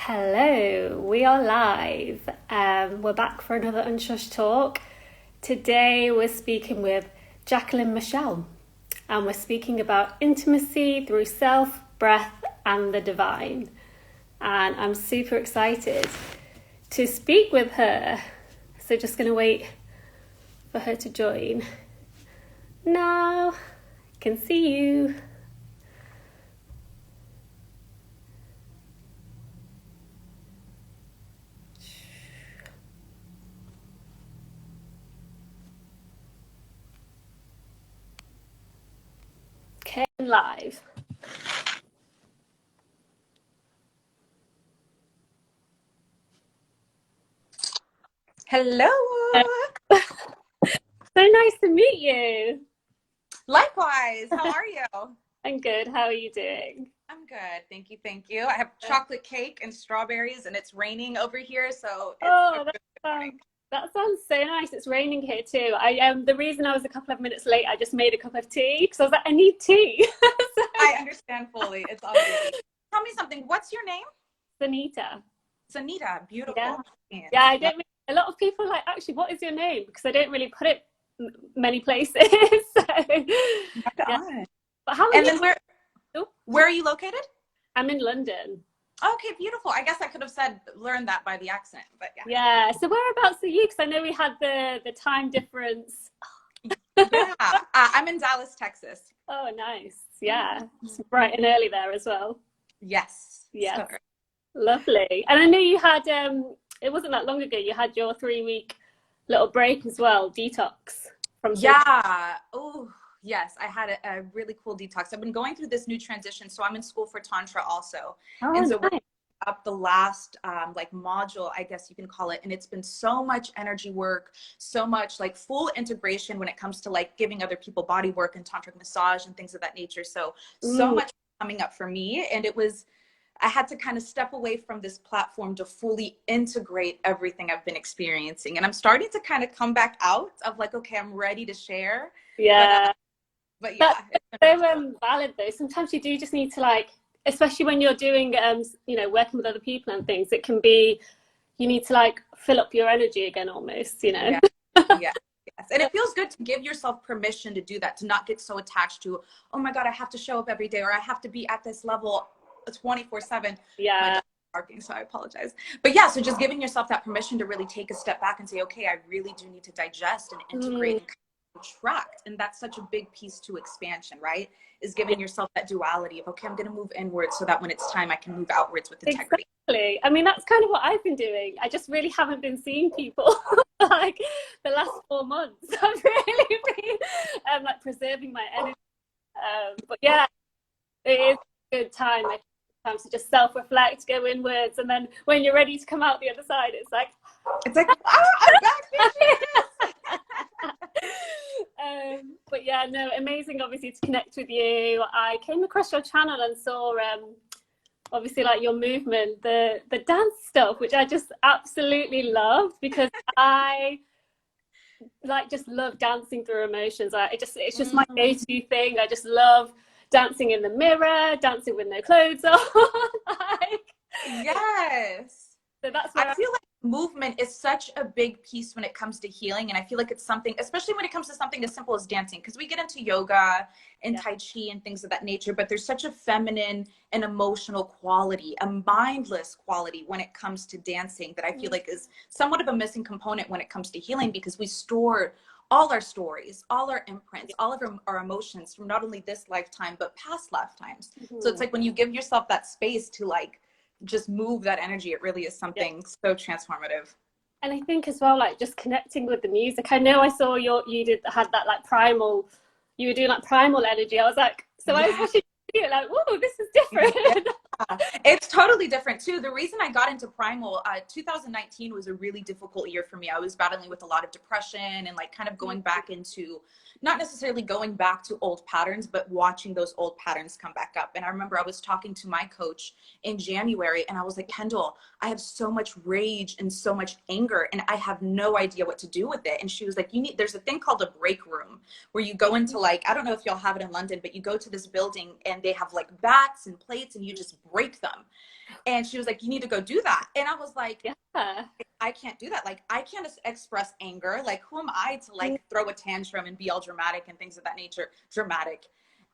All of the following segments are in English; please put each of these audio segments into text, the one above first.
Hello, we are live. We're back for another Unshushed talk. Today we're speaking with Jaqueline Michelle, and we're speaking about intimacy through self, breath, and the divine. And I'm super excited to speak with her. So just going to wait for her to join. Now, I can see you. Okay, live. Hello. So nice to meet you. Likewise. How are you? I'm good. How are you doing? I'm good. Thank you. Thank you. I have chocolate cake and strawberries, and it's raining over here, so it's Oh, a good morning. that sounds so nice. It's raining here too. The reason I was a couple of minutes late, I just made a cup of tea because I was like, I need tea. I understand fully. It's all good. Tell me something. What's your name? Sanita. Sanita. Yeah. Beautiful. Yeah, I don't. A lot of people are like, actually, what is your name? Because I don't really put it many places. So, yeah. On. But how are And you? then Oh, where are you located? I'm in London. Okay, beautiful. I guess I could have learned that by the accent, but yeah. Yeah. So whereabouts are you? Because I know we had the time difference. Yeah. I'm in Dallas, Texas. Oh, nice. Yeah. It's bright and early there as well. Yes. Yes. So Lovely. And I know you had, it wasn't that long ago, you had your 3-week little break as well, detox from social. yeah. Oh, yes. I had a really cool detox. I've been going through this new transition. So I'm in school for Tantra also. And Oh, so we're nice. up the last like module, I guess you can call it. And it's been so much energy work, so much like full integration when it comes to like giving other people body work and tantric massage and things of that nature. So Mm, much coming up for me. And I had to kind of step away from this platform to fully integrate everything I've been experiencing. And I'm starting to kind of come back out of like, okay, I'm ready to share. yeah. But yeah, That's so valid though. Sometimes you do just need to like, especially when you're doing, working with other people and things, it can be, you need to like fill up your energy again almost, yeah, yeah. Yes. And it feels good to give yourself permission to do that, to not get so attached to, oh my God, I have to show up every day or I have to be at this level 24/7. My Yeah. dog's barking, so I apologize. But yeah, so just giving yourself that permission to really take a step back and say, okay, I really do need to digest and integrate Mm, and contract. And that's such a big piece to expansion, right? Is giving yourself that duality of, okay, I'm going to move inwards so that when it's time, I can move outwards with integrity. exactly. I mean, that's kind of what I've been doing. I just really haven't been seeing people like the last 4 months. I've really been like preserving my energy. But yeah, it is a good time. Like, time to just self-reflect, go inwards, and then when you're ready to come out the other side, it's like, It's like, oh, I'm back, but yeah, no, amazing. Obviously, to connect with you. I came across your channel and saw, obviously, like your movement, the dance stuff, which I just absolutely loved because I like just love dancing through emotions. It's just my go-to thing. I just love dancing in the mirror, dancing with no clothes on. Like, yes. so that's I where feel like movement is such a big piece when it comes to healing. And I feel like it's something, especially when it comes to something as simple as dancing, because we get into yoga and yeah. Tai Chi and things of that nature, but there's such a feminine and emotional quality, a mindless quality when it comes to dancing that I feel like is somewhat of a missing component when it comes to healing, because we store all our stories, all our imprints, all of our emotions from not only this lifetime, but past lifetimes. So it's like when you give yourself that space to like, just move that energy, it really is something so transformative. And I think as well, like just connecting with the music. I know I saw had that like primal, you were doing like primal energy. I was like, so I was Yeah. watching you like, whoa, this is different. It's totally different too. The reason I got into primal, 2019 was a really difficult year for me. I was battling with a lot of depression and like kind of going back into, not necessarily going back to old patterns, but watching those old patterns come back up. And I remember I was talking to my coach in January and I was like, Kendall, I have so much rage and so much anger and I have no idea what to do with it. And she was like, there's a thing called a break room where you go into like, I don't know if y'all have it in London, but you go to this building and they have like bats and plates and you just break them. And she was like, you need to go do that. And I was like, Yeah. I can't do that. Like, I can't express anger. Like, who am I to like throw a tantrum and be all dramatic and things of that nature? Dramatic.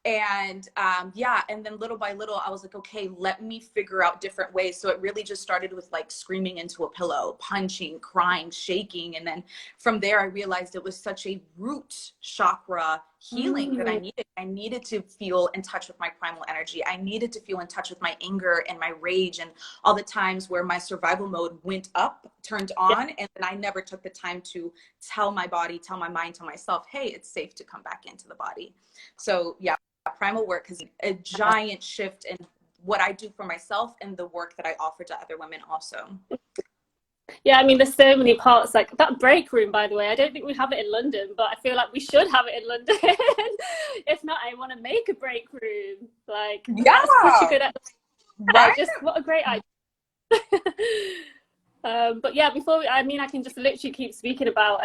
And yeah, and then little by little, I was like, okay, let me figure out different ways. So it really just started with like screaming into a pillow, punching, crying, shaking. And then from there, I realized it was such a root chakra healing that I needed. I needed to feel in touch with my primal energy. I needed to feel in touch with my anger and my rage and all the times where my survival mode went up, turned on, and then I never took the time to tell my body, tell my mind, tell myself, hey, it's safe to come back into the body. So yeah, primal work has a giant shift in what I do for myself and the work that I offer to other women also. Yeah, I mean, there's so many parts. Like that break room, by the way, I don't think we have it in London, but I feel like we should have it in London. If not, I want to make a break room. Like, yeah, that's such a good idea. right? Just what a great idea. But yeah, before I mean, I can just literally keep speaking about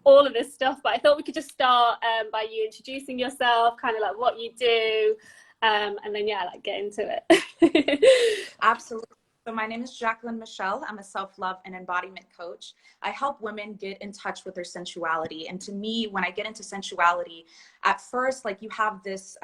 all of this stuff, but I thought we could just start by you introducing yourself, kind of like what you do, and then yeah, like get into it. Absolutely. So my name is Jaqueline Michelle. I'm a self-love and embodiment coach. I help women get in touch with their sensuality. And to me, when I get into sensuality, at first, like you have this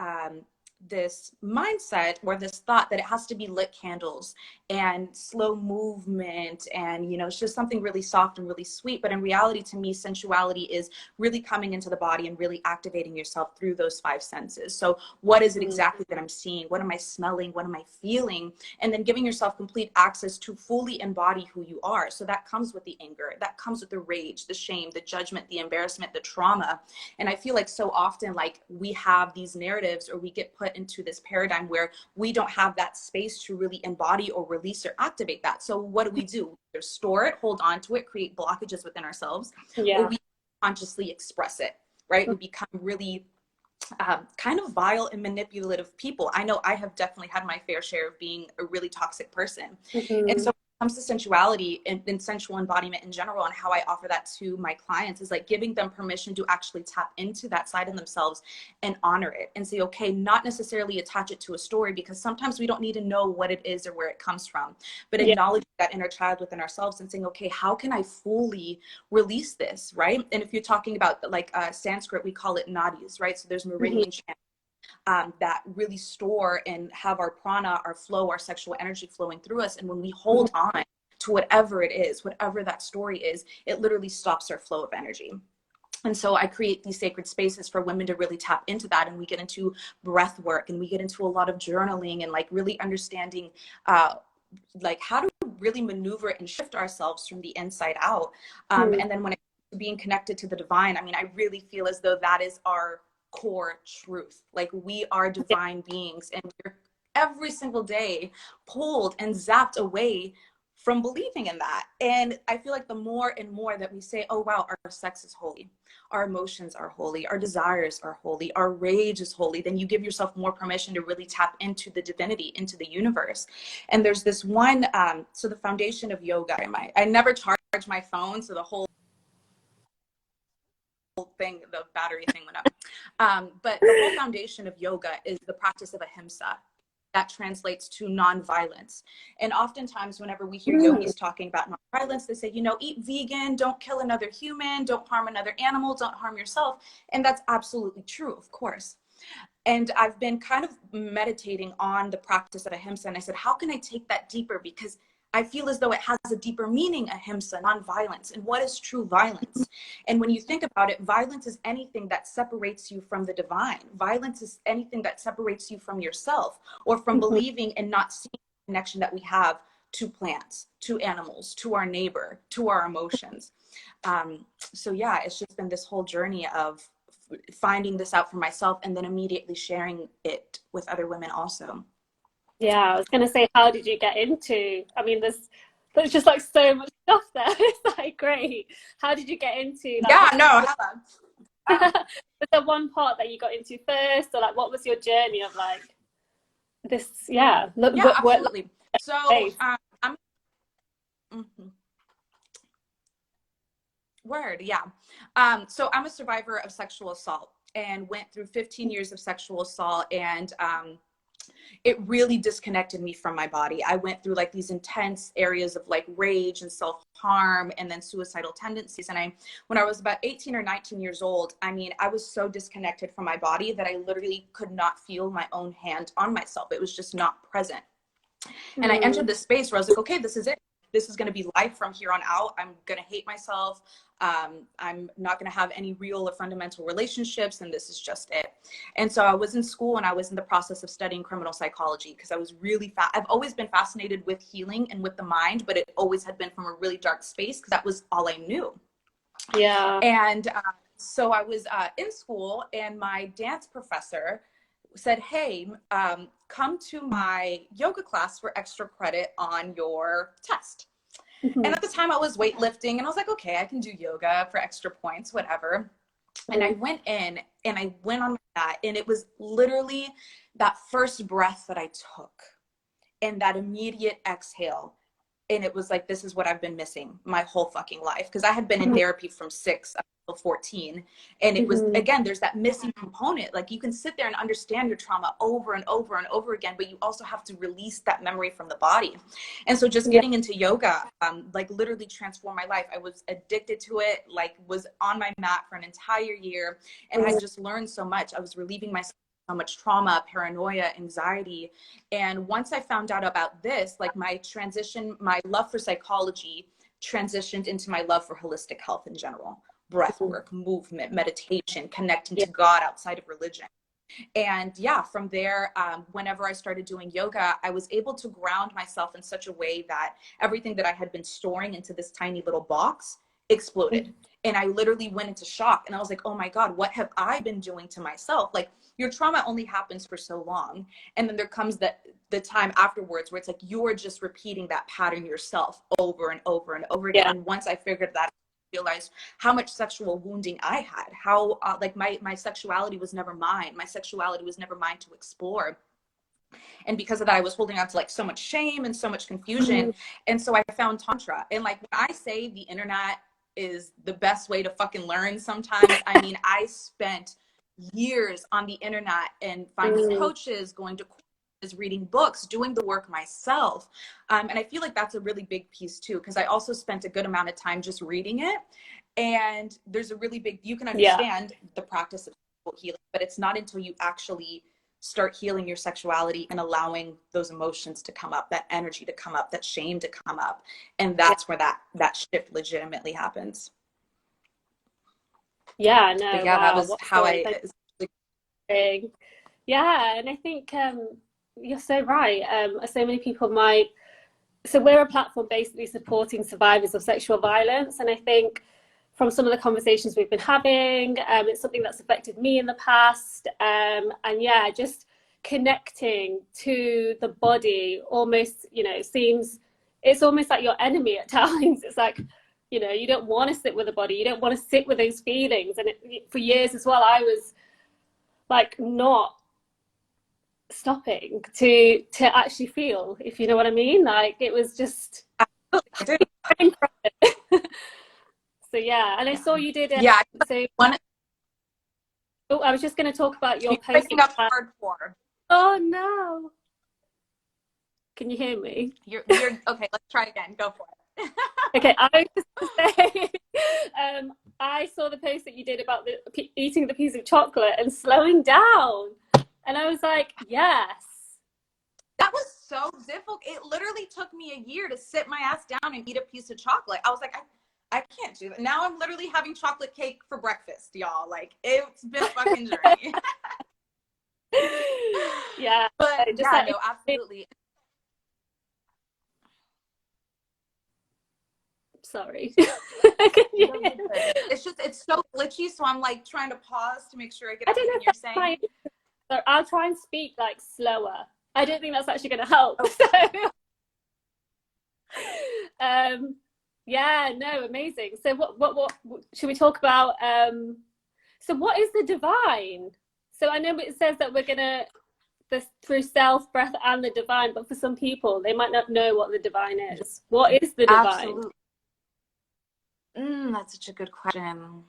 mindset or this thought that it has to be lit candles and slow movement and it's just something really soft and really sweet. But in reality, to me, sensuality is really coming into the body and really activating yourself through those five senses. So what is it exactly that I'm seeing? What am I smelling? What am I feeling? And then giving yourself complete access to fully embody who you are. So that comes with the anger, that comes with the rage, the shame, the judgment, the embarrassment, the trauma. And I feel like so often, like we have these narratives or we get put into this paradigm where we don't have that space to really embody or release or activate that. So what do? We either store it, hold on to it, create blockages within ourselves, or we consciously express it, right? We become really kind of vile and manipulative people. I know I have definitely had my fair share of being a really toxic person. And so when it comes to sensuality and sensual embodiment in general and how I offer that to my clients is like giving them permission to actually tap into that side of themselves and honor it and say, okay, not necessarily attach it to a story, because sometimes we don't need to know what it is or where it comes from, but acknowledge that inner child within ourselves and saying, okay, how can I fully release this, right? And if you're talking about like Sanskrit, we call it nadis, right? So there's meridian channels that really store and have our prana, our flow, our sexual energy flowing through us. And when we hold on to whatever it is, whatever that story is, it literally stops our flow of energy. And so I create these sacred spaces for women to really tap into that. And we get into breath work and we get into a lot of journaling and like really understanding like how to really maneuver and shift ourselves from the inside out. And then when it comes to being connected to the divine, I mean, I really feel as though that is our core truth. Like we are divine beings and we're every single day pulled and zapped away from believing in that. And I feel like the more and more that we say, oh wow, our sex is holy, our emotions are holy, our desires are holy, our rage is holy, then you give yourself more permission to really tap into the divinity, into the universe. And there's this one, so the foundation of yoga, I never charge my phone, so the whole thing, the battery thing went up. But the whole foundation of yoga is the practice of ahimsa. That translates to nonviolence. And oftentimes whenever we hear yogis talking about nonviolence, they say, eat vegan, don't kill another human, don't harm another animal, don't harm yourself. And that's absolutely true, of course. And I've been kind of meditating on the practice of ahimsa. And I said, how can I take that deeper? Because I feel as though it has a deeper meaning, ahimsa, nonviolence. And what is true violence? And when you think about it, violence is anything that separates you from the divine. Violence is anything that separates you from yourself or from believing and not seeing the connection that we have to plants, to animals, to our neighbor, to our emotions. So yeah, it's just been this whole journey of finding this out for myself and then immediately sharing it with other women also. Yeah, I was going to say, how did you get into, I mean, there's just like so much stuff there. It's like, great. How did you get into like, was there one part that you got into first, or like what was your journey of like this? Yeah, absolutely. So I'm so I'm a survivor of sexual assault and went through 15 years of sexual assault and it really disconnected me from my body. I went through like these intense areas of like rage and self-harm and then suicidal tendencies. And when I was about 18 or 19 years old, I mean, I was so disconnected from my body that I literally could not feel my own hand on myself. It was just not present. And I entered this space where I was like, okay, this is it. This is going to be life from here on out. I'm going to hate myself. I'm not going to have any real or fundamental relationships. And this is just it. And so I was in school and I was in the process of studying criminal psychology because I was really I've always been fascinated with healing and with the mind, but it always had been from a really dark space because that was all I knew. Yeah. And so I was in school and my dance professor said, hey, come to my yoga class for extra credit on your test. And at the time I was weightlifting and I was like, okay, I can do yoga for extra points, whatever. And I went in and I went on that, and it was literally that first breath that I took and that immediate exhale. And it was like, this is what I've been missing my whole fucking life. Because I had been in therapy from 6 until 14. And it was, again, there's that missing component. Like you can sit there and understand your trauma over and over and over again, but you also have to release that memory from the body. And so just getting into yoga, like literally transformed my life. I was addicted to it, like was on my mat for an entire year. And I just learned so much. I was relieving myself so much trauma, paranoia, anxiety. And once I found out about this, like my transition, my love for psychology transitioned into my love for holistic health in general, breath work, movement, meditation, connecting to God outside of religion. And yeah, from there, whenever I started doing yoga, I was able to ground myself in such a way that everything that I had been storing into this tiny little box exploded. And I literally went into shock and I was like, oh my God, what have I been doing to myself? Like your trauma only happens for so long. And then there comes the time afterwards where it's like, you're just repeating that pattern yourself over and over and over again. And once I figured that, I realized how much sexual wounding I had, how like my sexuality was never mine. My sexuality was never mine to explore. And because of that, I was holding on to like so much shame and so much confusion. And so I found Tantra. And like when I say the internet is the best way to fucking learn sometimes, I mean, I spent years on the internet and finding coaches, going to courses, reading books, doing the work myself. And I feel like that's a really big piece too, because I also spent a good amount of time just reading it. And there's a really big, you can understand the practice of healing, but it's not until you actually start healing your sexuality and allowing those emotions to come up, that energy to come up, that shame to come up. And that's where that shift legitimately happens. Yeah, no, but yeah, that was how yeah, and I think you're so right. So many people so we're a platform basically supporting survivors of sexual violence, and I think from some of the conversations we've been having, it's something that's affected me in the past, and yeah, just connecting to the body almost, it's almost like your enemy at times. It's like, you don't want to sit with the body, you don't want to sit with those feelings. And for years as well, I was like not stopping to actually feel, if you know what I mean. Like it was just so yeah. And I saw you did it. I was just going to talk about your post. Hardcore. Oh no, can you hear me? You're okay, let's try again, go for it. Okay, I was just going to say I saw the post that you did about eating the piece of chocolate and slowing down, and I was like, yes, that was so difficult. It literally took me a year to sit my ass down and eat a piece of chocolate. I was like, I can't do that. Now I'm literally having chocolate cake for breakfast, y'all. Like it's been a fucking journey. Yeah, but just no, absolutely. Sorry. It's so glitchy, so I'm like trying to pause to make sure I get everything you're saying. I'll try and speak like slower. I don't think that's actually going to help. So, yeah, no, amazing. So what should we talk about? So what is the divine? So I know it says that we're gonna through self, breath, and the divine, but for some people they might not know what the divine is. What is the divine? Absolutely. That's such a good question.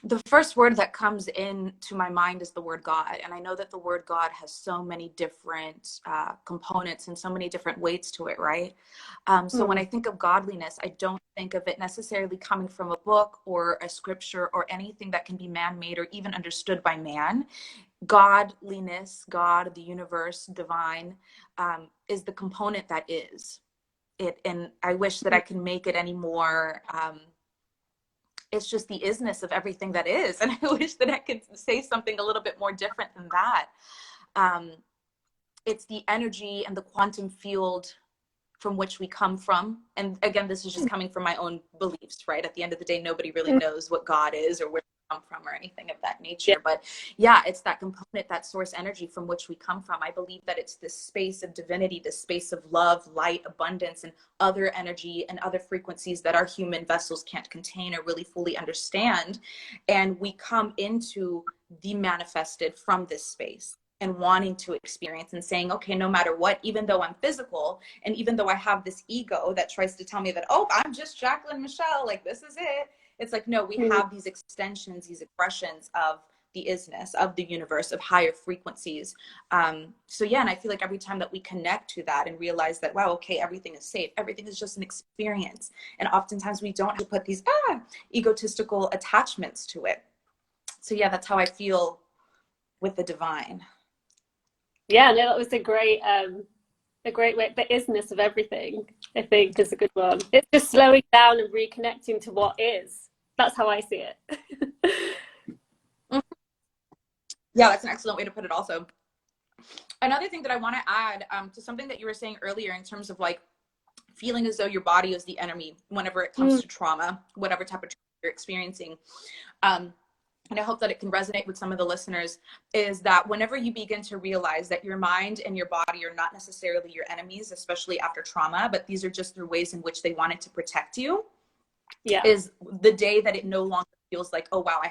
The first word that comes into my mind is the word God. And I know that the word God has so many different components and so many different weights to it, right? So when I think of godliness, I don't think of it necessarily coming from a book or a scripture or anything that can be man-made or even understood by man. Godliness, God, the universe, divine, is the component that is it. And I wish that I can make it any more it's just the isness of everything that is. And I wish that I could say something a little bit more different than that. It's the energy and the quantum field from which we come from. And again, this is just coming from my own beliefs, right? At the end of the day, nobody really knows what God is or where we come from or anything of that nature. Yeah. But yeah, it's that component, that source energy from which we come from. I believe that it's this space of divinity, this space of love, light, abundance, and other energy and other frequencies that our human vessels can't contain or really fully understand. And we come into the manifested from this space and wanting to experience and saying, okay, no matter what, even though I'm physical and even though I have this ego that tries to tell me that, oh, I'm just Jaqueline Michelle, like this is it. It's like, no, we have these extensions, these expressions of the isness, of the universe, of higher frequencies. So yeah, and I feel like every time that we connect to that and realize that, wow, okay, everything is safe, everything is just an experience. And oftentimes we don't have to put these egotistical attachments to it. So yeah, that's how I feel with the divine. Yeah, no, that was a great way. The isness of everything, I think, is a good one. It's just slowing down and reconnecting to what is. That's how I see it. Yeah, that's an excellent way to put it also. Another thing that I want to add to something that you were saying earlier in terms of like feeling as though your body is the enemy whenever it comes to trauma, whatever type of trauma you're experiencing. And I hope that it can resonate with some of the listeners, is that whenever you begin to realize that your mind and your body are not necessarily your enemies, especially after trauma, but these are just through ways in which they wanted to protect you, is the day that it no longer feels like, oh, wow,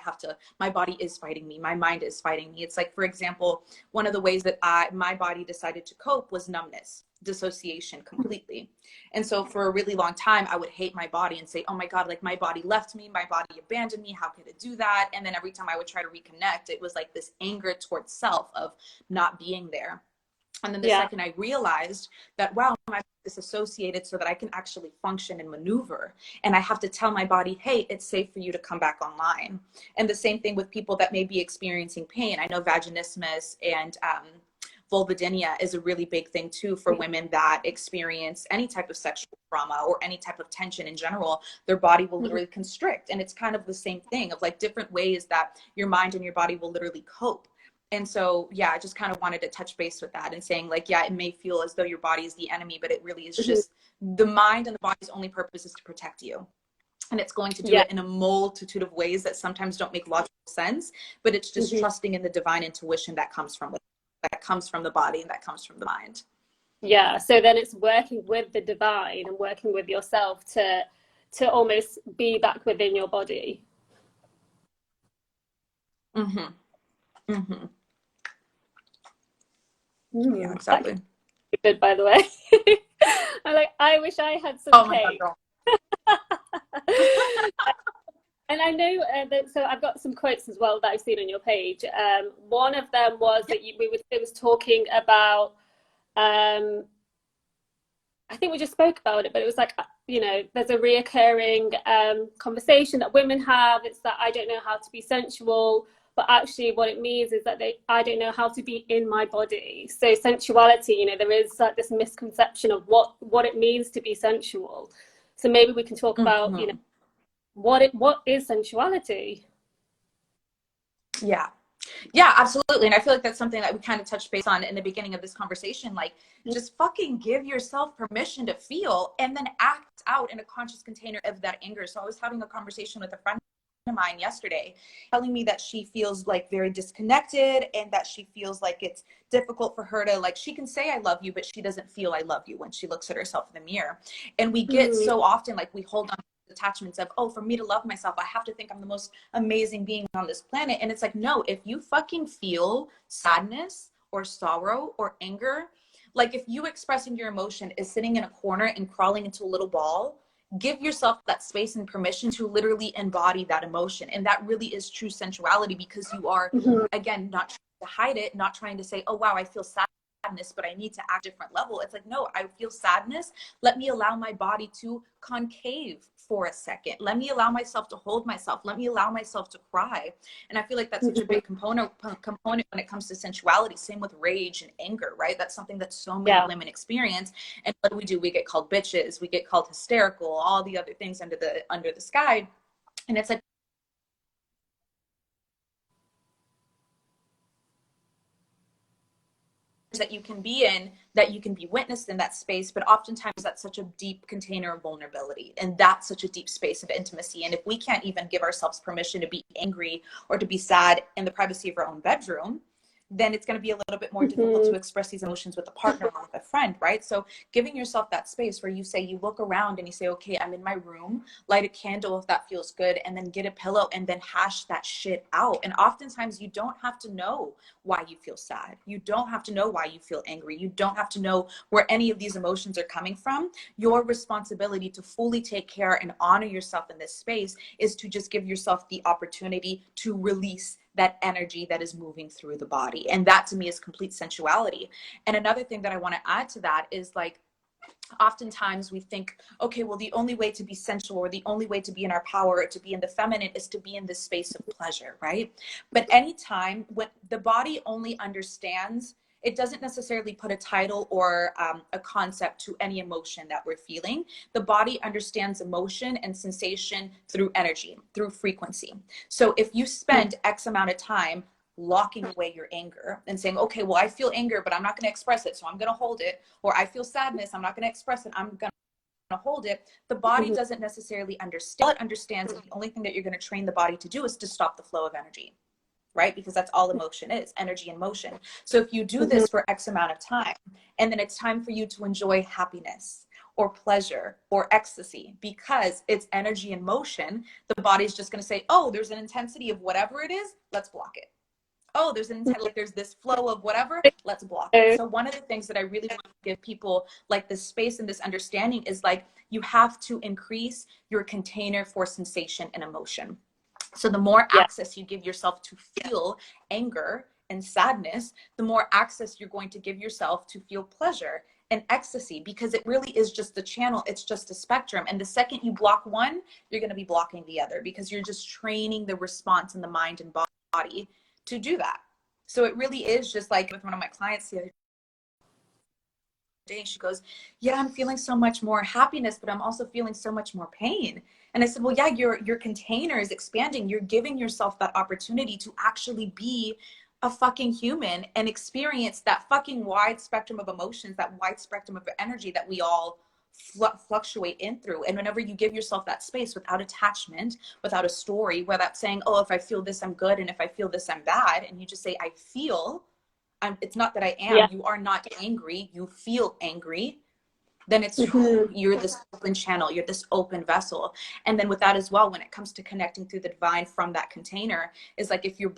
my body is fighting me. My mind is fighting me. It's like, for example, one of the ways that my body decided to cope was numbness, dissociation completely. And so for a really long time, I would hate my body and say, oh my God, like my body left me, my body abandoned me. How could it do that? And then every time I would try to reconnect, it was like this anger towards self of not being there. And then the second I realized that, wow, my body is associated so that I can actually function and maneuver. And I have to tell my body, hey, it's safe for you to come back online. And the same thing with people that may be experiencing pain. I know vaginismus and vulvodynia is a really big thing too for women that experience any type of sexual trauma or any type of tension in general. Their body will literally constrict. And it's kind of the same thing of like different ways that your mind and your body will literally cope. And so, yeah, I just kind of wanted to touch base with that and saying like, yeah, it may feel as though your body is the enemy, but it really is just the mind and the body's only purpose is to protect you. And it's going to do it in a multitude of ways that sometimes don't make logical sense, but it's just trusting in the divine intuition that comes from the body and that comes from the mind. Yeah. So then it's working with the divine and working with yourself to almost be back within your body. Yeah, exactly. Good, by the way. I wish I had some cake. And I know so I've got some quotes as well that I've seen on your page. One of them was that it was talking about, I think we just spoke about it, but it was like, there's a reoccurring conversation that women have. It's that I don't know how to be sensual. But actually what it means is that I don't know how to be in my body. So sensuality, there is like this misconception of what it means to be sensual. So maybe we can talk about, what is sensuality? Yeah, absolutely. And I feel like that's something that we kind of touched base on in the beginning of this conversation. Like, just fucking give yourself permission to feel and then act out in a conscious container of that anger. So I was having a conversation with a friend of mine yesterday telling me that she feels like very disconnected and that she feels like it's difficult for her to, like, she can say I love you, but she doesn't feel I love you when she looks at herself in the mirror. And we get so often like we hold on to attachments of, oh, for me to love myself, I have to think I'm the most amazing being on this planet. And it's like, no, if you fucking feel sadness or sorrow or anger, like if you expressing your emotion is sitting in a corner and crawling into a little ball give yourself that space and permission to literally embody that emotion. And that really is true sensuality, because you are, again, not trying to hide it, not trying to say, oh, wow, I feel sadness, but I need to act different level. It's like, no, I feel sadness. Let me allow my body to concave for a second. Let me allow myself to hold myself. Let me allow myself to cry. And I feel like that's such a big component when it comes to sensuality. Same with rage and anger, right? That's something that so many women experience. And what do? We get called bitches. We get called hysterical, all the other things under the sky. And it's like, that you can be in, that you can be witnessed in that space, but oftentimes that's such a deep container of vulnerability, and that's such a deep space of intimacy. And if we can't even give ourselves permission to be angry or to be sad in the privacy of our own bedroom, then it's going to be a little bit more difficult to express these emotions with a partner or with a friend, right? So giving yourself that space where you say, you look around and you say, okay, I'm in my room, light a candle if that feels good, and then get a pillow and then hash that shit out. And oftentimes you don't have to know why you feel sad. You don't have to know why you feel angry. You don't have to know where any of these emotions are coming from. Your responsibility to fully take care and honor yourself in this space is to just give yourself the opportunity to release that energy that is moving through the body. And that to me is complete sensuality. And another thing that I want to add to that is, like, oftentimes we think, okay, well, the only way to be sensual, or the only way to be in our power, or to be in the feminine, is to be in this space of pleasure, right? But anytime when the body only understands, it doesn't necessarily put a title or a concept to any emotion that we're feeling. The body understands emotion and sensation through energy, through frequency. So if you spend X amount of time locking away your anger and saying, okay, well, I feel anger, but I'm not going to express it, so I'm going to hold it. Or I feel sadness, I'm not going to express it, I'm going to hold it. The body doesn't necessarily understand. All it understands, and the only thing that you're going to train the body to do is to stop the flow of energy, right? Because that's all emotion is, energy and motion. So if you do this for X amount of time, and then it's time for you to enjoy happiness or pleasure or ecstasy, because it's energy and motion, the body's just going to say, oh, there's an intensity of whatever it is, let's block it. Oh, there's an intent, like there's this flow of whatever, let's block it. So one of the things that I really want to give people, like, this space and this understanding, is like, you have to increase your container for sensation and emotion. So the more access you give yourself to feel anger and sadness, the more access you're going to give yourself to feel pleasure and ecstasy, because it really is just a channel. It's just a spectrum. And the second you block one, you're going to be blocking the other, because you're just training the response in the mind and body to do that. So it really is just like with one of my clients the other day, she goes, yeah, I'm feeling so much more happiness, but I'm also feeling so much more pain. And I said, well, yeah, your container is expanding. You're giving yourself that opportunity to actually be a fucking human and experience that fucking wide spectrum of emotions, that wide spectrum of energy that we all fluctuate in through. And whenever you give yourself that space without attachment, without a story, without saying, oh, if I feel this, I'm good, and if I feel this, I'm bad, and you just say, I feel, it's not that I am, you are not angry, you feel angry, then it's you're this open channel, you're this open vessel. And then with that as well, when it comes to connecting through the divine from that container, is like, if you're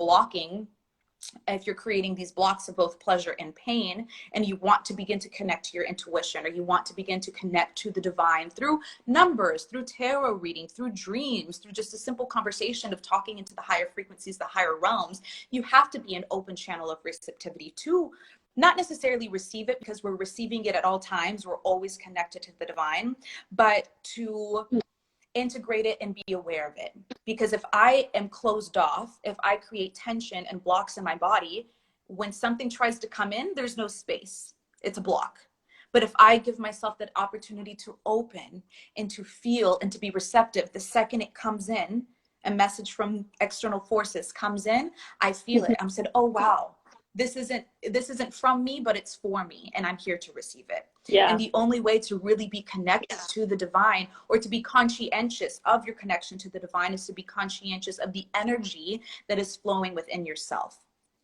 creating these blocks of both pleasure and pain, and you want to begin to connect to your intuition, or you want to begin to connect to the divine through numbers, through tarot reading, through dreams, through just a simple conversation of talking into the higher frequencies, the higher realms, you have to be an open channel of receptivity to not necessarily receive it, because we're receiving it at all times. We're always connected to the divine, but to integrate it and be aware of it. Because if I am closed off, if I create tension and blocks in my body, when something tries to come in, there's no space. It's a block. But if I give myself that opportunity to open and to feel and to be receptive, the second it comes in, a message from external forces comes in, I feel it. I'm said, oh, wow. This isn't from me, but it's for me, and I'm here to receive it. And the only way to really be connected to the divine, or to be conscientious of your connection to the divine, is to be conscientious of the energy that is flowing within yourself.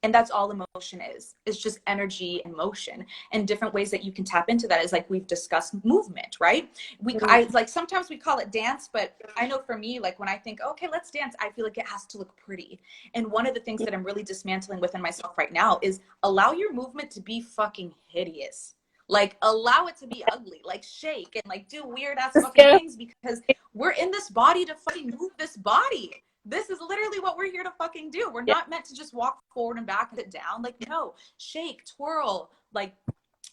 And that's all emotion is. It's just energy and motion. And different ways that you can tap into that is, like we've discussed, movement, right? Like sometimes we call it dance, but I know for me, like when I think, okay, let's dance, I feel like it has to look pretty. And one of the things that I'm really dismantling within myself right now is allow your movement to be fucking hideous. Like, allow it to be ugly, like shake and like do weird ass Let's fucking go. things, because we're in this body to fucking move this body. This is literally what we're here to fucking do. We're Yeah. not meant to just walk forward and back and sit down. Like, no, shake, twirl, like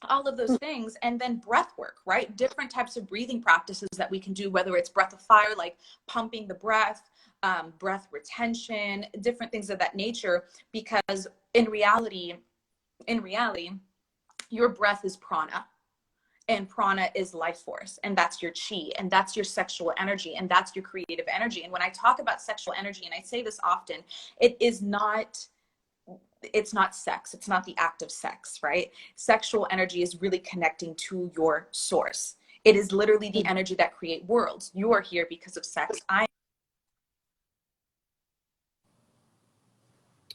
all of those things. And then breath work, right? Different types of breathing practices that we can do, whether it's breath of fire, like pumping the breath, breath retention, different things of that nature. Because in reality, your breath is prana, and prana is life force, and that's your chi, and that's your sexual energy, and that's your creative energy. And when I talk about sexual energy, and I say this often, it's not sex, it's not the act of sex, right? Sexual energy is really connecting to your source. It is literally the energy that create worlds. You are here because of sex.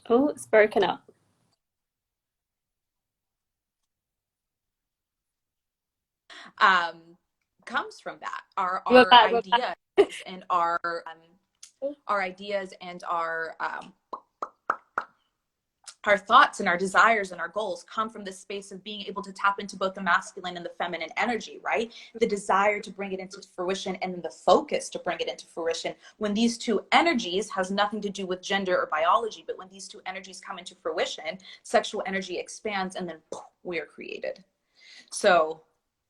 Oh, it's broken up. Comes from that. Our We're our back. We're back. ideas and our ideas and our thoughts and our desires and our goals come from this space of being able to tap into both the masculine and the feminine energy, right? The desire to bring it into fruition, and then the focus to bring it into fruition. When these two energies has nothing to do with gender or biology, but when these two energies come into fruition, sexual energy expands, and then poof, we are created. So,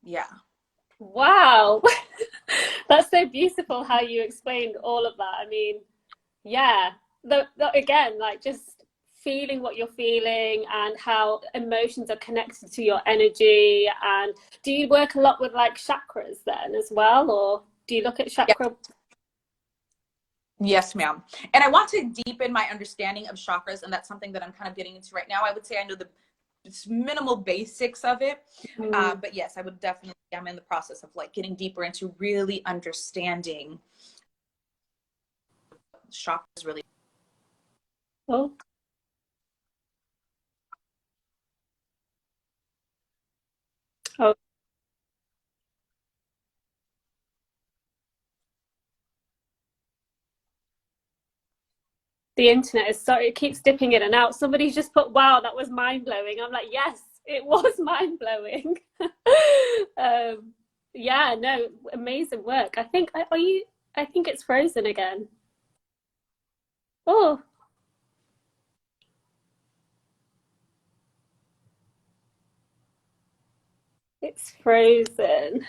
yeah. Wow. That's so beautiful how you explained all of that. I mean, yeah, again, like just feeling what you're feeling and how emotions are connected to your energy. And do you work a lot with like chakras then as well, or do you look at chakra? Yes, ma'am. And I want to deepen my understanding of chakras, and that's something that I'm kind of getting into right now. I would say I know the minimal basics of it, but yes, I would definitely, I'm in the process of like getting deeper into really understanding chakras really. Oh, oh, the internet is sorry, it keeps dipping in and out. Somebody just put, wow, that was mind blowing. I'm like, yes, it was mind blowing. Yeah, no, amazing work. I think, are you, I think it's frozen again. Oh, it's frozen.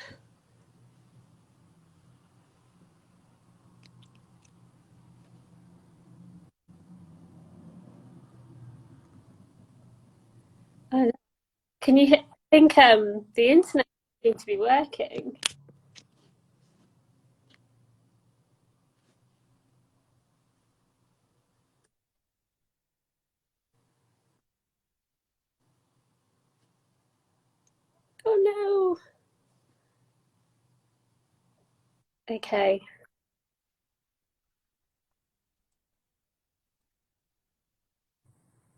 Oh, can you think the internet seems to be working? Oh no. Okay.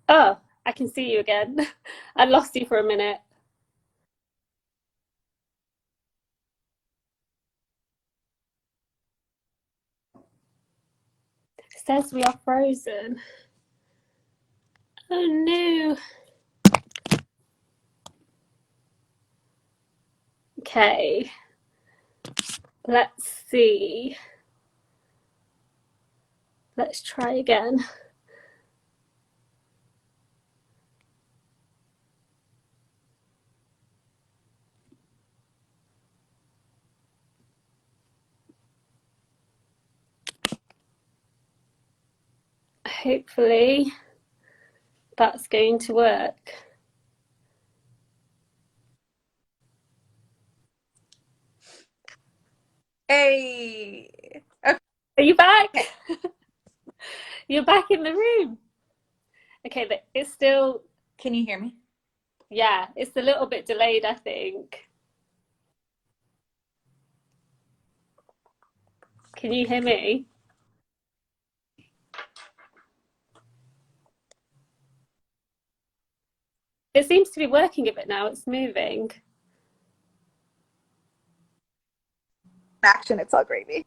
Oh, I can see you again. I lost you for a minute. It says we are frozen. Oh no. Okay. Let's see. Let's try again. Hopefully that's going to work. Hey. Okay. Are you back? You're back in the room. Okay, but it's still, Can you hear me? yeah, it's a little bit delayed, I think. Can you hear me? It seems to be working a bit now. It's moving. Action, it's all gravy.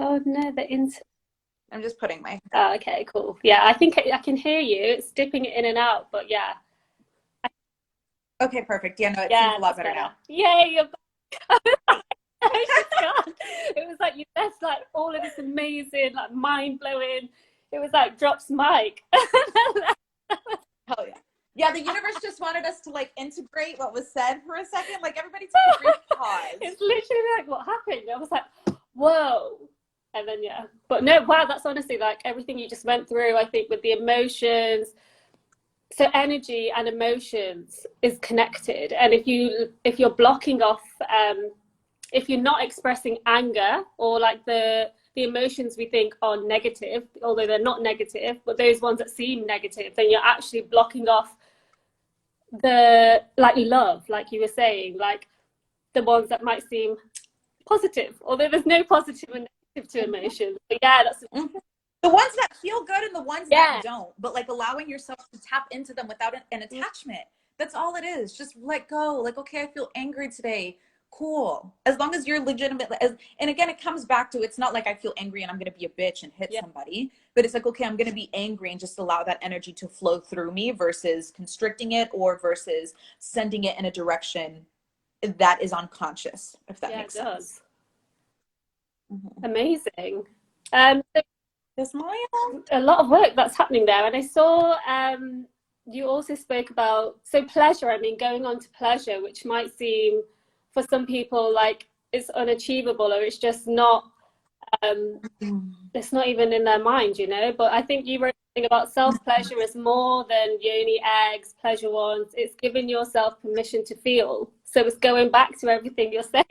Oh no, the internet. I'm just putting my. Oh, okay, cool. Yeah, I think I can hear you. It's dipping it in and out, but yeah. Okay, perfect. Yeah, no, it seems Yeah, a lot that's better better. now. Yay, you're back. She's gone. It was like you said like all of this amazing, like mind blowing. It was like drops mic. Hell yeah. Yeah, the universe just wanted us to like integrate what was said for a second. Like everybody took a brief pause. It's literally like what happened. I was like, whoa. And then yeah. But no, wow, that's honestly like everything you just went through, I think, with the emotions. So energy and emotions is connected. And if you're blocking off if you're not expressing anger or like the emotions we think are negative, although they're not negative, but those ones that seem negative, then you're actually blocking off the like love, like you were saying, like the ones that might seem positive, although there's no positive and negative to emotions. But yeah, that's the ones that feel good and the ones yeah, that don't, but like allowing yourself to tap into them without an attachment. That's all it is. Just let go. Like, okay, I feel angry today. Cool. As long as you're legitimate. And again, it comes back to, it's not like I feel angry and I'm going to be a bitch and hit yeah, somebody, but it's like, okay, I'm going to be angry and just allow that energy to flow through me versus constricting it or versus sending it in a direction that is unconscious, if that yeah, it makes sense. does. Mm-hmm. Amazing. So Yes, Maya. a lot of work that's happening there, and I saw you also spoke about so pleasure. I mean, going on to pleasure, which might seem for some people like it's unachievable or it's just not it's not even in their mind, you know. But I think you wrote something about self pleasure is more than yoni eggs, pleasure wands. It's giving yourself permission to feel. So it's going back to everything you're saying.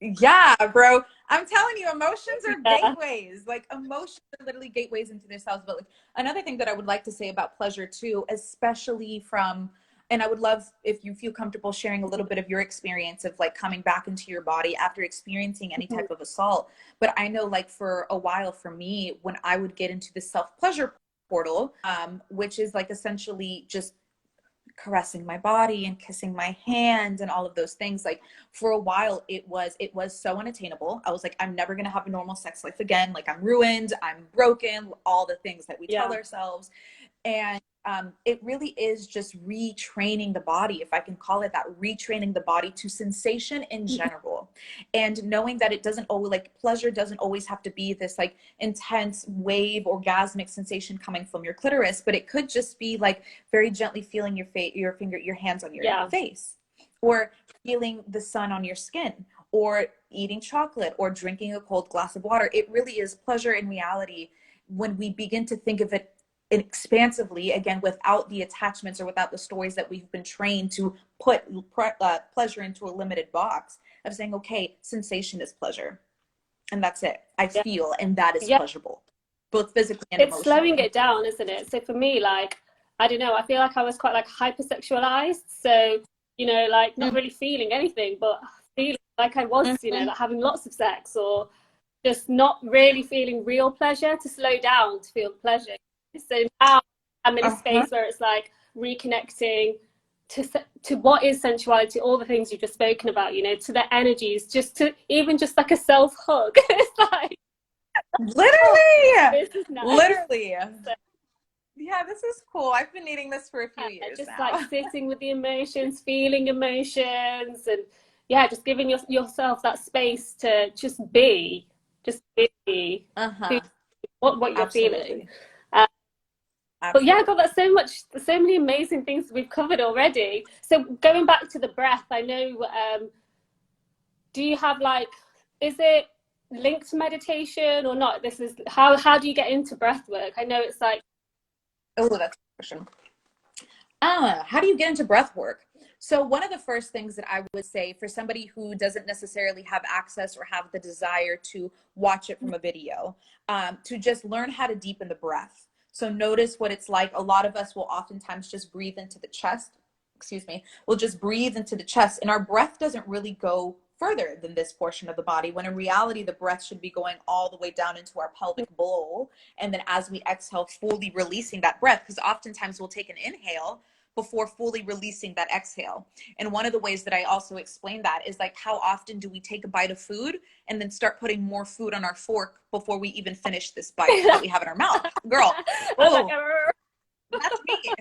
Yeah, bro. I'm telling you, emotions are Yeah. gateways. Like emotions are literally gateways into their selves. But like another thing that I would like to say about pleasure too, especially from, and I would love if you feel comfortable sharing a little bit of your experience of like coming back into your body after experiencing any type of assault. But I know like for a while for me, when I would get into the self-pleasure portal, which is like essentially just caressing my body and kissing my hand and all of those things, like for a while it was so unattainable. I was like, I'm never going to have a normal sex life again. Like I'm ruined, I'm broken, all the things that we tell Yeah. ourselves. And it really is just retraining the body, if I can call it that, retraining the body to sensation in general. And knowing that it doesn't always, like pleasure doesn't always have to be this like intense wave orgasmic sensation coming from your clitoris, but it could just be like very gently feeling your hands on your Yeah. face, or feeling the sun on your skin, or eating chocolate, or drinking a cold glass of water. It really is pleasure in reality when we begin to think of it expansively, again, without the attachments or without the stories that we've been trained to put pleasure into a limited box of saying, okay, sensation is pleasure. And that's it. I Yeah. feel, and that is Yeah. pleasurable, both physically and It's slowing emotionally. it down, isn't it? So for me, like, I don't know, I feel like I was quite like hypersexualized. So, you know, like not Mm-hmm. really feeling anything, but feeling like I was, you know, Mm-hmm. like having lots of sex or just not really feeling real pleasure to slow down to feel pleasure. So now I'm in a Uh-huh. space where it's like reconnecting to what is sensuality, all the things you've just spoken about, you know, to the energies, just to even just like a self hug. It's like, oh, Literally. this is nice. Literally. So, Yeah, this is cool. I've been needing this for a few years just like now. sitting with the emotions, feeling emotions, and yeah, just giving yourself that space to just be who, Uh-huh. what you're feeling. Absolutely. Uh, but yeah, God, Absolutely. that's so many amazing things we've covered already. So going back to the breath, I know. Do you have like, is it linked to meditation or not? This is how do you get into breath work? I know it's like, Oh, that's a question. How do you get into breath work? So one of the first things that I would say for somebody who doesn't necessarily have access or have the desire to watch it from a video, to just learn how to deepen the breath. So notice what it's like. A lot of us will oftentimes just breathe into the chest. Excuse me. We'll just breathe into the chest, and our breath doesn't really go further than this portion of the body, when in reality, the breath should be going all the way down into our pelvic bowl. And then as we exhale, fully releasing that breath, because oftentimes we'll take an inhale, before fully releasing that exhale. And one of the ways that I also explain that is like, how often do we take a bite of food and then start putting more food on our fork before we even finish this bite that we have in our mouth? Girl, oh, that's me.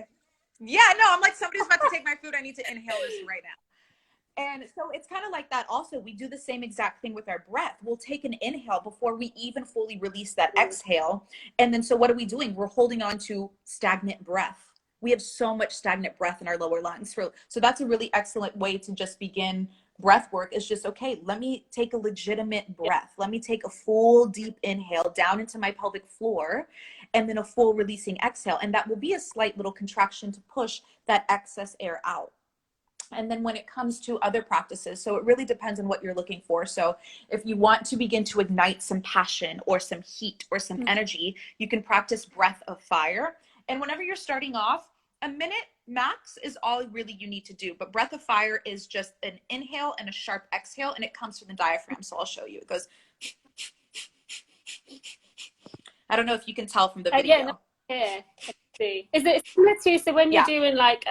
Yeah, no, I'm like, somebody's about to take my food. I need to inhale this right now. And so it's kind of like that also. We do the same exact thing with our breath. We'll take an inhale before we even fully release that exhale. And then so what are we doing? We're holding on to stagnant breath. We have so much stagnant breath in our lower lungs. So that's a really excellent way to just begin breath work, is just, okay, let me take a legitimate breath. Let me take a full deep inhale down into my pelvic floor, and then a full releasing exhale. And that will be a slight little contraction to push that excess air out. And then when it comes to other practices, so it really depends on what you're looking for. So if you want to begin to ignite some passion or some heat or some energy, you can practice breath of fire. And whenever you're starting off, a minute max is all really you need to do. But breath of fire is just an inhale and a sharp exhale, and it comes from the diaphragm. So I'll show you. It goes, I don't know if you can tell from the video. Yeah, no, yeah. Is it similar to, so when you're doing like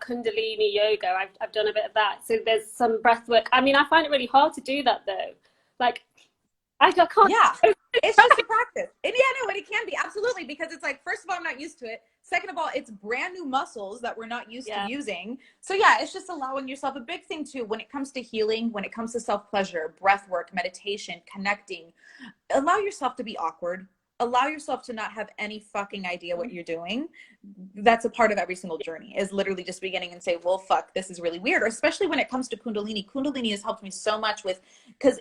Kundalini yoga, I've done a bit of that. So there's some breath work. I mean, I find it really hard to do that though. Like I can't. Yeah, it's just a practice. And yeah, no, and it can be, absolutely, because it's like, first of all, I'm not used to it. Second of all, it's brand new muscles that we're not used to using. So yeah, it's just allowing yourself. A big thing too, when it comes to healing, when it comes to self-pleasure, breath work, meditation, connecting, allow yourself to be awkward. Allow yourself to not have any fucking idea what you're doing. That's a part of every single journey, is literally just beginning and say, well, fuck, this is really weird. Or especially when it comes to Kundalini. Kundalini has helped me so much with, because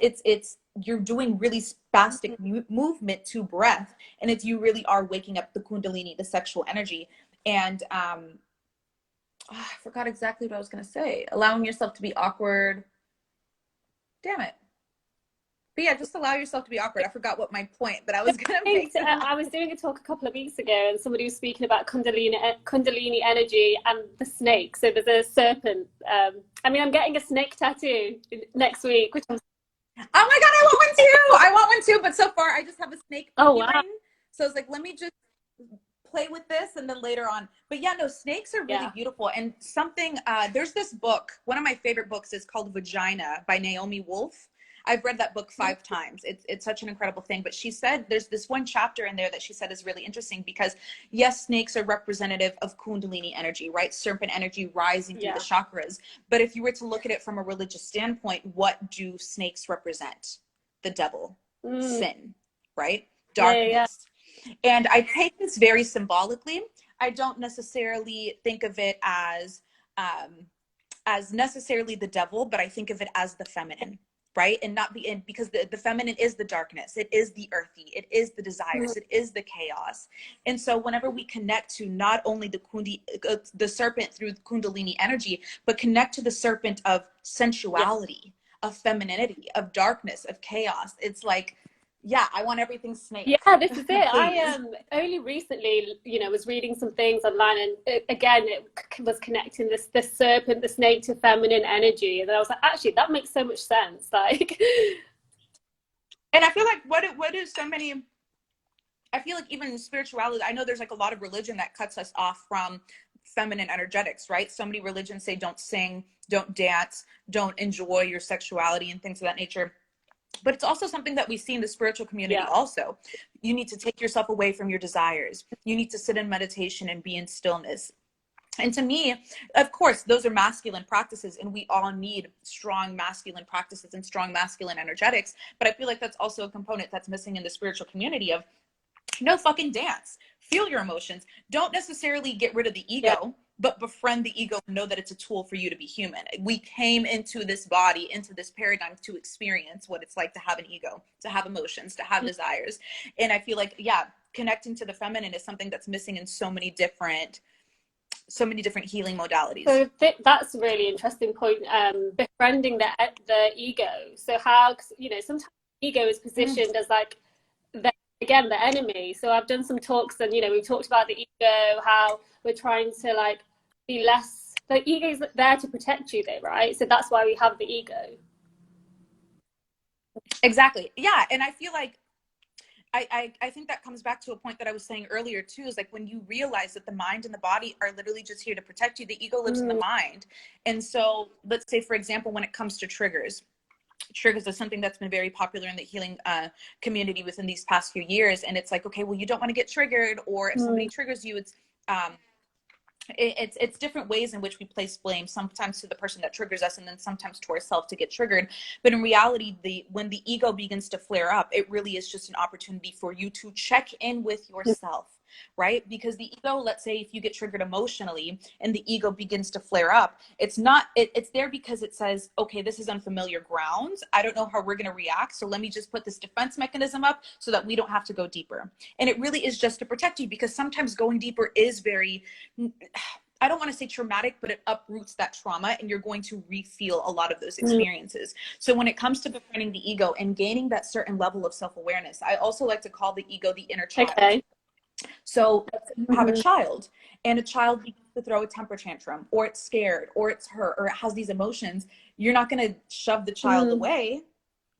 you're doing really spastic movement to breath. And it's, you really are waking up the Kundalini, the sexual energy. And I forgot exactly what I was going to say. Allowing yourself to be awkward. Damn it. But yeah, just allow yourself to be awkward. I forgot what my point that I was going to make. I was doing a talk a couple of weeks ago, and somebody was speaking about Kundalini energy and the snake. So there's a serpent. I mean, I'm getting a snake tattoo next week, which I'm... Oh my God, I want one too. I want one too. But so far, I just have a snake. Oh, wow. So it's like, let me just play with this, and then later on. But yeah, no, snakes are really beautiful. And something, there's this book. One of my favorite books is called Vagina by Naomi Wolf. I've read that book 5 times. It's such an incredible thing. But she said there's this one chapter in there that she said is really interesting, because yes, snakes are representative of Kundalini energy, right? Serpent energy rising through the chakras. But if you were to look at it from a religious standpoint, what do snakes represent? The devil, sin, right? Darkness. And I take this very symbolically. I don't necessarily think of it as necessarily the devil, but I think of it as the feminine. Right? And not be in, because the feminine is the darkness. It is the earthy. It is the desires. It is the chaos. And so whenever we connect to not only the serpent through Kundalini energy, but connect to the serpent of sensuality, of femininity, of darkness, of chaos, it's like, yeah, I want everything snake. Yeah, this is it. I only recently, was reading some things online, and it was connecting the serpent, the snake, to feminine energy, and I was like, actually, that makes so much sense. Like, and I feel like what is so many. I feel like even in spirituality, I know there's like a lot of religion that cuts us off from feminine energetics, right? So many religions say don't sing, don't dance, don't enjoy your sexuality and things of that nature. But it's also something that we see in the spiritual community also. You need to take yourself away from your desires. You need to sit in meditation and be in stillness. And to me, of course, those are masculine practices, and we all need strong masculine practices and strong masculine energetics. But I feel like that's also a component that's missing in the spiritual community of no fucking dance. Feel your emotions. Don't necessarily get rid of the ego, but befriend the ego and know that it's a tool for you to be human. We came into this body, into this paradigm to experience what it's like to have an ego, to have emotions, to have desires. And I feel like, connecting to the feminine is something that's missing in so many different healing modalities. So that's a really interesting point. Befriending the ego. So how, sometimes ego is positioned as like, the enemy. So I've done some talks, and we talked about the ego, how we're trying to like be less, the ego is there to protect you though, right? So that's why we have the ego. Exactly. Yeah. And I feel like I think that comes back to a point that I was saying earlier too, is like when you realize that the mind and the body are literally just here to protect you, the ego lives in the mind. And so let's say, for example, when it comes to triggers is something that's been very popular in the healing community within these past few years. And it's like, okay, well, you don't want to get triggered, or if somebody triggers you, it's different ways in which we place blame, sometimes to the person that triggers us and then sometimes to ourselves to get triggered. But in reality, when the ego begins to flare up, it really is just an opportunity for you to check in with yourself, right? Because the ego, let's say if you get triggered emotionally and the ego begins to flare up, it's there because it says, okay, this is unfamiliar grounds. I don't know how we're going to react. So let me just put this defense mechanism up so that we don't have to go deeper. And it really is just to protect you, because sometimes going deeper is very, I don't want to say traumatic, but it uproots that trauma and you're going to re-feel a lot of those experiences. So when it comes to befriending the ego and gaining that certain level of self-awareness, I also like to call the ego the inner child. Okay. So let's have a child, and a child begins to throw a temper tantrum, or it's scared, or it's hurt, or it has these emotions. You're not going to shove the child away.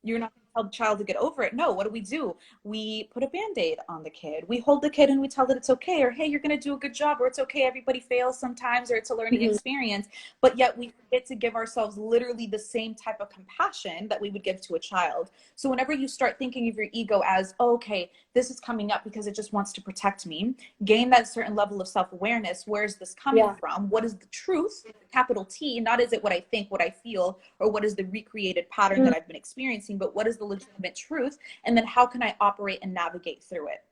You're not going to tell the child to get over it. No, what do? We put a Band-Aid on the kid. We hold the kid and we tell it it's okay, or hey, you're going to do a good job, or it's okay, everybody fails sometimes, or it's a learning experience. But yet we forget to give ourselves literally the same type of compassion that we would give to a child. So whenever you start thinking of your ego as, oh, okay, this is coming up because it just wants to protect me, gain that certain level of self-awareness. Where is this coming from? What is the truth, capital T? Not is it what I think, what I feel, or what is the recreated pattern that I've been experiencing, but what is the legitimate truth? And then how can I operate and navigate through it?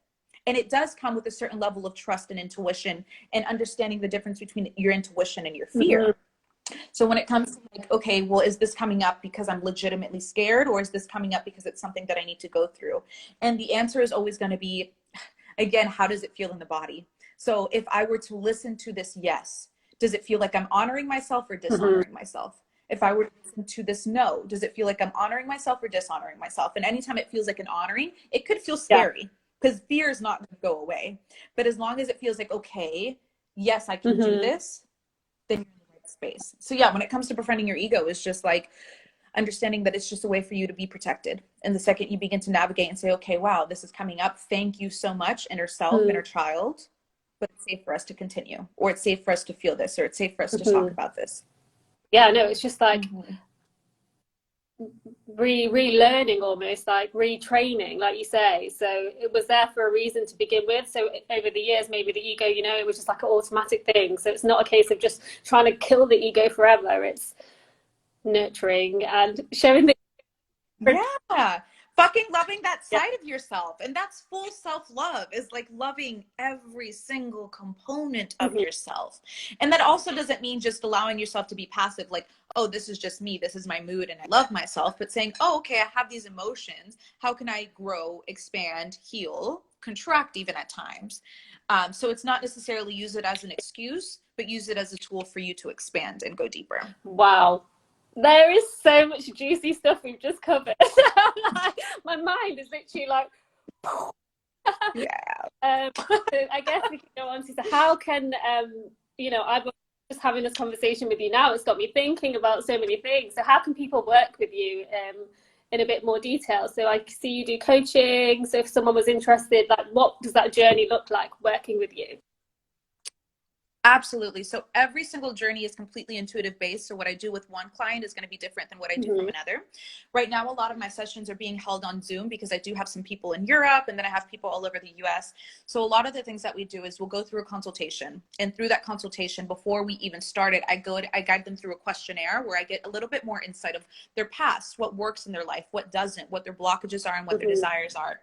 And it does come with a certain level of trust and intuition, and understanding the difference between your intuition and your fear. So when it comes to like, okay, well, is this coming up because I'm legitimately scared, or is this coming up because it's something that I need to go through? And the answer is always going to be, again, how does it feel in the body? So if I were to listen to this, yes, does it feel like I'm honoring myself or dishonoring myself? If I were to listen to this, no, does it feel like I'm honoring myself or dishonoring myself? And anytime it feels like an honoring, it could feel scary, because fear is not going to go away. But as long as it feels like, okay, yes, I can do this, then space. So yeah, when it comes to befriending your ego, it's just like understanding that it's just a way for you to be protected. And the second you begin to navigate and say, okay, wow, this is coming up, thank you so much, inner self, inner child, but it's safe for us to continue, or it's safe for us to feel this, or it's safe for us to talk about this. Yeah, no, it's just like relearning, almost like retraining, like you say. So it was there for a reason to begin with. So over the years, maybe the ego, you know, it was just like an automatic thing. So it's not a case of just trying to kill the ego forever. It's nurturing and showing the fucking loving that side of yourself. And that's full self-love, is like loving every single component of yourself. And that also doesn't mean just allowing yourself to be passive, like, oh, this is just me, this is my mood, and I love myself, but saying, oh, okay, I have these emotions, how can I grow, expand, heal, contract even at times? So it's not necessarily use it as an excuse, but use it as a tool for you to expand and go deeper. Wow. There is so much juicy stuff we've just covered. My mind is literally like, I guess we can go on to, so how can, you know, I've just having this conversation with you now, it's got me thinking about so many things. So how can people work with you in a bit more detail? So I see you do coaching. So if someone was interested, like, what does that journey look like working with you? Absolutely. So every single journey is completely intuitive based. So what I do with one client is going to be different than what I do from another. Right now, a lot of my sessions are being held on Zoom, because I do have some people in Europe, and then I have people all over the US. So a lot of the things that we do is we'll go through a consultation, and through that consultation, before we even start it, I guide them through a questionnaire where I get a little bit more insight of their past, what works in their life, what doesn't, what their blockages are, and what their desires are.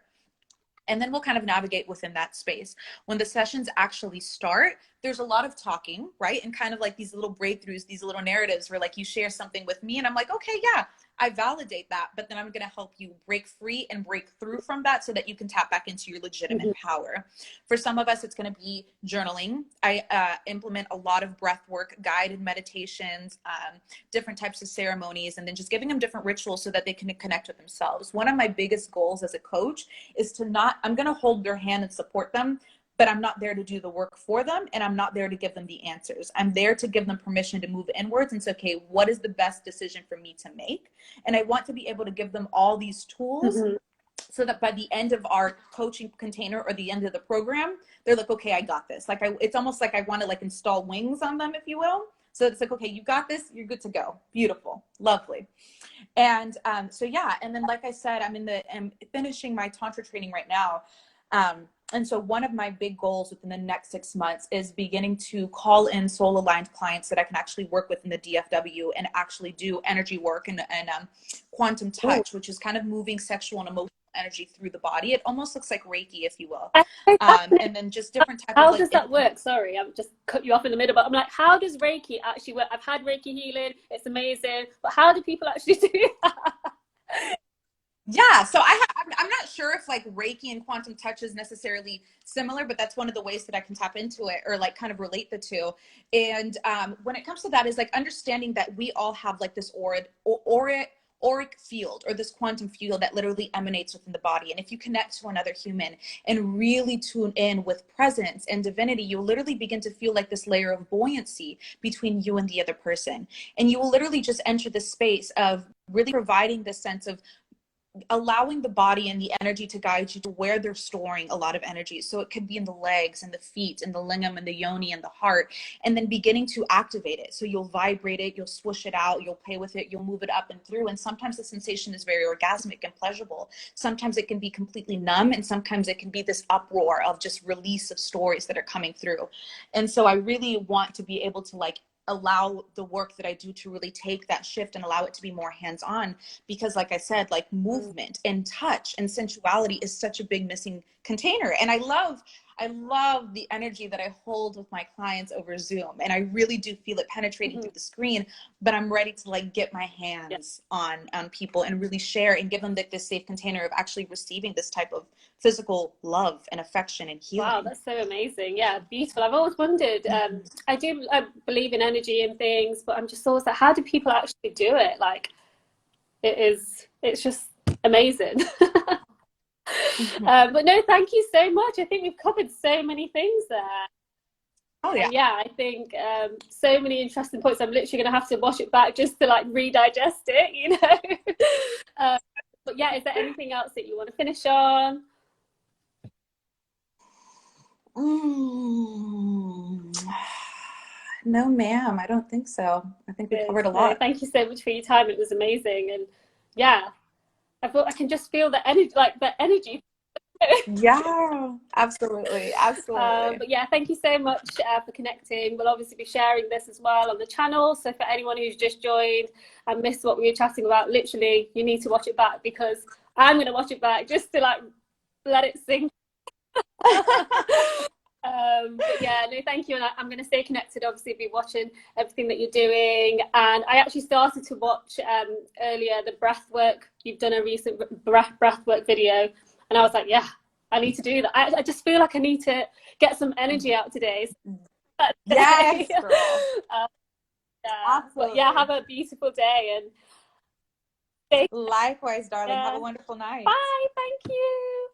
And then we'll kind of navigate within that space. When the sessions actually start, there's a lot of talking, right? And kind of like these little breakthroughs, these little narratives where like you share something with me and I'm like, okay, yeah, I validate that, but then I'm going to help you break free and break through from that so that you can tap back into your legitimate power. For some of us, it's going to be journaling. I implement a lot of breath work, guided meditations, different types of ceremonies, and then just giving them different rituals so that they can connect with themselves. One of my biggest goals as a coach is to I'm going to hold their hand and support them, but I'm not there to do the work for them, and I'm not there to give them the answers. I'm there to give them permission to move inwards and say, okay, what is the best decision for me to make? And I want to be able to give them all these tools so that by the end of our coaching container or the end of the program, they're like, okay, I got this. Like it's almost like I want to like install wings on them, if you will. So it's like, okay, you got this, you're good to go. Beautiful, lovely. And so yeah, and then like I said, I'm finishing my Tantra training right now. And so one of my big goals within the next 6 months is beginning to call in soul aligned clients that I can actually work with in the DFW and actually do energy work and quantum touch, which is kind of moving sexual and emotional energy through the body. It almost looks like Reiki, if you will. And then just different type how of like, does that work? Sorry, I'm just cut you off in the middle, but I'm like, how does Reiki actually work? I've had Reiki healing, it's amazing, but how do people actually do that? Yeah, so I'm not sure if like Reiki and quantum touch is necessarily similar, but that's one of the ways that I can tap into it or like kind of relate the two. And when it comes to that is like understanding that we all have like this auric field or this quantum field that literally emanates within the body. And if you connect to another human and really tune in with presence and divinity, you'll literally begin to feel like this layer of buoyancy between you and the other person. And you will literally just enter this space of really providing this sense of allowing the body and the energy to guide you to where they're storing a lot of energy. So it could be in the legs and the feet and the lingam and the yoni and the heart, and then beginning to activate it. So you'll vibrate it, you'll swoosh it out, you'll play with it, you'll move it up and through. And sometimes the sensation is very orgasmic and pleasurable. Sometimes it can be completely numb, and sometimes it can be this uproar of just release of stories that are coming through. And so I really want to be able to like allow the work that I do to really take that shift and allow it to be more hands-on, because like I said, like movement and touch and sensuality is such a big missing container. And I love the energy that I hold with my clients over Zoom, and I really do feel it penetrating through the screen, but I'm ready to like get my hands on people and really share and give them this safe container of actually receiving this type of physical love and affection and healing. Wow, that's so amazing. Yeah, beautiful. I've always wondered, I believe in energy and things, but I'm just always like, how do people actually do it? Like, it's just amazing. But no, thank you so much. I think we've covered so many things there. Oh yeah. And yeah, I think so many interesting points. I'm literally going to have to watch it back just to like redigest it, you know. But yeah, is there anything else that you want to finish on? No, ma'am, I don't think so. I think we covered a lot. No, thank you so much for your time. It was amazing. And yeah, I thought I can just feel the energy, like the energy. Yeah, absolutely. But yeah, thank you so much for connecting. We'll obviously be sharing this as well on the channel. So for anyone who's just joined and missed what we were chatting about, literally, you need to watch it back, because I'm going to watch it back just to like let it sink. But yeah, no, thank you. And I'm going to stay connected, obviously, be watching everything that you're doing. And I actually started to watch earlier the breath work. You've done a recent breath work video. And I was like, yeah, I need to do that. I just feel like I need to get some energy out today. Yes, girl. Yeah. But yeah, have a beautiful day. And likewise, darling. Have a wonderful night. Bye. Thank you.